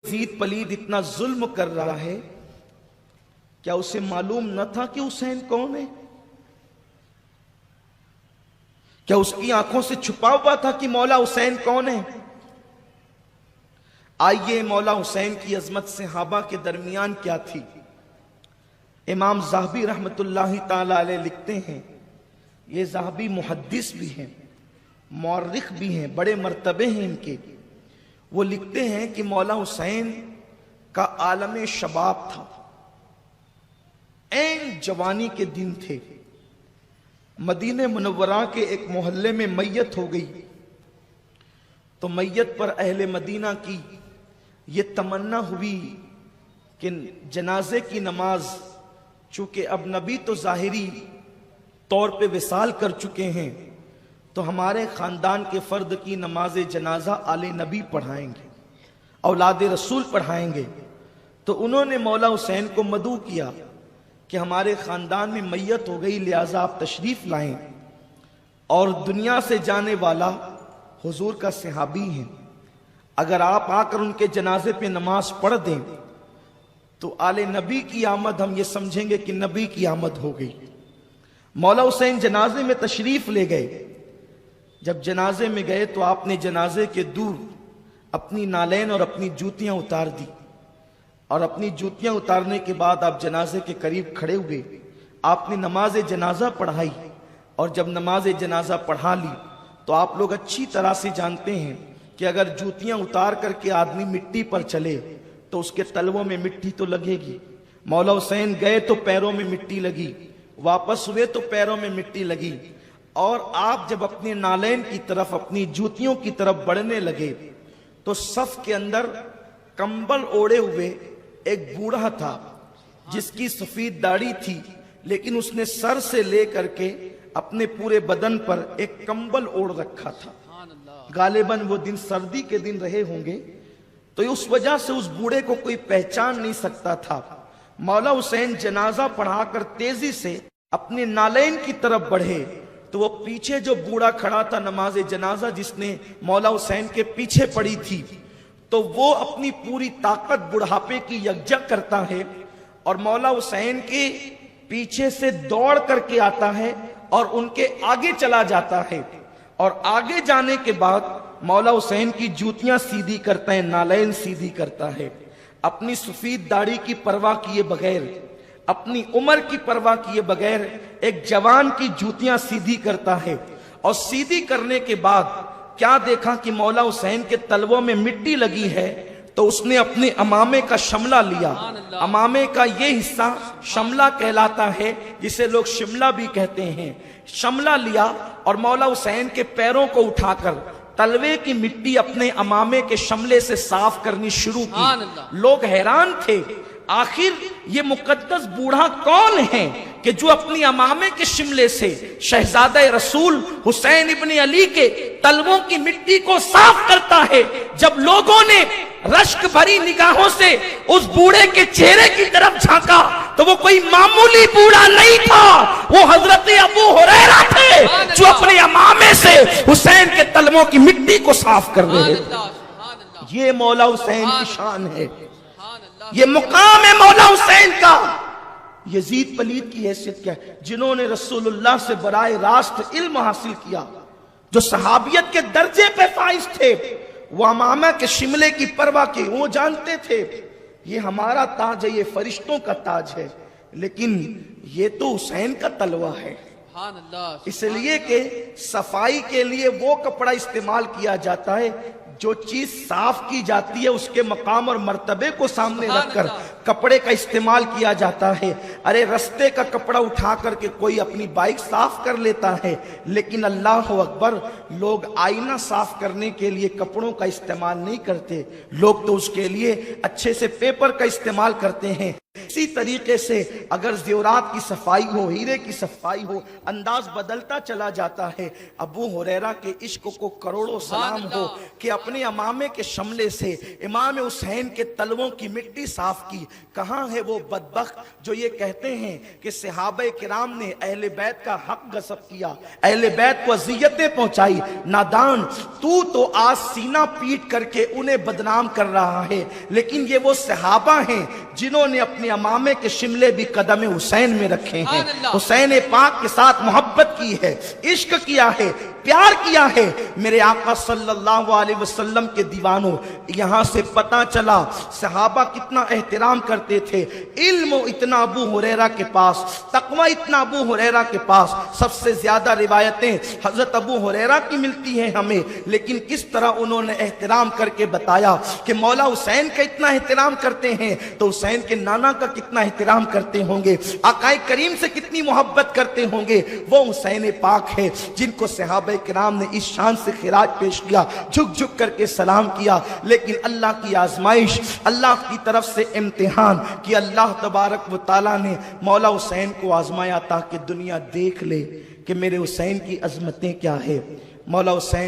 یزید پلید اتنا ظلم کر رہا ہے، کیا اسے معلوم نہ تھا کہ حسین کون ہے؟ کیا اس کی آنکھوں سے چھپا ہوا تھا کہ مولا حسین کون ہے؟ آئیے مولا حسین کی عظمت صحابہ کے درمیان کیا تھی۔ امام ذہبی رحمت اللہ تعالی علیہ لکھتے ہیں، یہ ذہبی محدث بھی ہیں، مورخ بھی ہیں، بڑے مرتبے ہیں ان کے۔ وہ لکھتے ہیں کہ مولا حسین کا عالم شباب تھا، عین جوانی کے دن تھے۔ مدینہ منورہ کے ایک محلے میں میت ہو گئی تو میت پر اہل مدینہ کی یہ تمنا ہوئی کہ جنازے کی نماز، چونکہ اب نبی تو ظاہری طور پہ وصال کر چکے ہیں، تو ہمارے خاندان کے فرد کی نماز جنازہ آل نبی پڑھائیں گے، اولاد رسول پڑھائیں گے۔ تو انہوں نے مولا حسین کو مدعو کیا کہ ہمارے خاندان میں میت ہو گئی، لہٰذا آپ تشریف لائیں، اور دنیا سے جانے والا حضور کا صحابی ہیں، اگر آپ آ کر ان کے جنازے پہ نماز پڑھ دیں تو آل نبی کی آمد ہم یہ سمجھیں گے کہ نبی کی آمد ہو گئی۔ مولا حسین جنازے میں تشریف لے گئے۔ جب جنازے میں گئے تو آپ نے جنازے کے دور اپنی نالین اور اپنی جوتیاں اتار دی، اور اپنی جوتیاں اتارنے کے بعد آپ جنازے کے قریب کھڑے ہوئے۔ آپ نے نماز جنازہ پڑھائی، اور جب نماز جنازہ پڑھا لی تو آپ لوگ اچھی طرح سے جانتے ہیں کہ اگر جوتیاں اتار کر کے آدمی مٹی پر چلے تو اس کے تلووں میں مٹی تو لگے گی۔ مولا حسین گئے تو پیروں میں مٹی لگی، واپس ہوئے تو پیروں میں مٹی لگی، اور آپ جب اپنے نالین کی طرف، اپنی جوتیوں کی طرف بڑھنے لگے تو صف کے اندر کمبل اوڑے ہوئے ایک بوڑھا تھا جس کی سفید داڑھی تھی، لیکن اس نے سر سے لے کر کے اپنے پورے بدن پر ایک کمبل اوڑھ رکھا تھا۔ غالباً وہ دن سردی کے دن رہے ہوں گے، تو اس وجہ سے اس بوڑھے کو کوئی پہچان نہیں سکتا تھا۔ مولا حسین جنازہ پڑھا کر تیزی سے اپنے نالین کی طرف بڑھے تو وہ پیچھے جو بوڑھا کھڑا تھا نماز جنازہ، جس نے مولا حسین کے پیچھے پڑی تھی، تو وہ اپنی پوری طاقت بڑھاپے کی یکجا کرتا ہے اور مولا حسین کے پیچھے سے دوڑ کر کے آتا ہے اور ان کے آگے چلا جاتا ہے، اور آگے جانے کے بعد مولا حسین کی جوتیاں سیدھی کرتا ہے، نالین سیدھی کرتا ہے، اپنی سفید داڑھی کی پرواہ کیے بغیر، اپنی عمر کی پرواہ کیے بغیر ایک جوان کی جوتیاں سیدھی کرتا ہے، اور سیدھی کرنے کے بعد کیا دیکھا کہ مولا حسین کے تلووں میں مٹی لگی ہے، تو اس نے اپنے امامے کا شملہ لیا۔ امامے کا یہ حصہ شملہ کہلاتا ہے، جسے لوگ شملہ بھی کہتے ہیں۔ شملہ لیا اور مولا حسین کے پیروں کو اٹھا کر تلوے کی مٹی اپنے امامے کے شملے سے صاف کرنی شروع کی۔ لوگ حیران تھے، آخر یہ مقدس بوڑھا کون ہے کہ جو اپنی امامے کے شملے سے شہزادہ رسول حسین ابن علی کے تلووں کی مٹی کو صاف کرتا ہے۔ جب لوگوں نے رشک بھری نگاہوں سے اس بوڑھے کے چہرے کی طرف جھانکا تو وہ کوئی معمولی بوڑھا نہیں تھا، وہ حضرت ابو ہریرہ تھے جو اپنے امامے سے حسین کے تلووں کی مٹی کو صاف کر رہے تھے۔ یہ مولا حسین کی شان ہے، یہ مقام ہے مولا حسین کا۔ یزید پلید کی حیثیت کیا ہے؟ جنہوں نے رسول اللہ سے براہ راست علم حاصل کیا، جو صحابیت کے درجے پہ فائز تھے، وہ امامہ کے شملے کی پرواہ کی، وہ جانتے تھے یہ ہمارا تاج ہے، یہ فرشتوں کا تاج ہے، لیکن یہ تو حسین کا تلوہ ہے۔ اس لیے کہ صفائی کے لیے وہ کپڑا استعمال کیا جاتا ہے، جو چیز صاف کی جاتی ہے اس کے مقام اور مرتبے کو سامنے رکھ کر کپڑے کا استعمال کیا جاتا ہے۔ ارے رستے کا کپڑا اٹھا کر کے کوئی اپنی بائک صاف کر لیتا ہے، لیکن اللہ اکبر، لوگ آئینہ صاف کرنے کے لیے کپڑوں کا استعمال نہیں کرتے، لوگ تو اس کے لیے اچھے سے پیپر کا استعمال کرتے ہیں۔ اسی طریقے سے اگر زیورات کی صفائی ہو، ہیرے کی صفائی ہو، انداز بدلتا چلا جاتا ہے۔ ابو ہریرہ کے عشق کو کروڑوں سلام ہو کہ اپنے امامے کے شملے سے امام حسین کے تلووں کی مٹی صاف کی۔ کہاں ہے وہ بدبخت جو یہ کہتا کہتے ہیں کہ صحابہ کرام نے اہل بیت کا حق غصب کیا، اہل بیت کو اذیتیں پہنچائی، نادان تو آج سینہ پیٹ کر کے انہیں بدنام کر رہا ہے، لیکن یہ وہ صحابہ ہیں جنہوں نے اپنے امامے کے شملے بھی قدم حسین میں رکھے ہیں، حسین پاک کے ساتھ محبت کی ہے، عشق کیا ہے، پیار کیا ہے۔ میرے آقا صلی اللہ علیہ وسلم کے دیوانوں، یہاں سے پتہ چلا صحابہ کتنا احترام کرتے تھے۔ علم اتنا ابو ہریرہ کے پاس، تقوی اتنا ابو ہریرہ کے پاس، سب سے زیادہ روایتیں حضرت ابو ہریرہ کی ملتی ہیں ہمیں، لیکن کس طرح انہوں نے احترام کر کے بتایا کہ مولا حسین کا اتنا احترام کرتے ہیں تو حسین کے نانا کا کتنا احترام کرتے ہوں گے، آقا کریم سے کتنی محبت کرتے ہوں گے۔ وہ حسین پاک ہے جن کو صحابہ کرام نے اس شان سے خراج پیش کیا، جھک جھک کر کے سلام کیا، لیکن اللہ کی آزمائش، اللہ کی طرف سے امتحان کہ اللہ تبارک و تعالیٰ نے مولا حسین کو آزمایا تاکہ دنیا دیکھ لے کہ میرے حسین کی عظمتیں کیا ہے۔ مولا حسین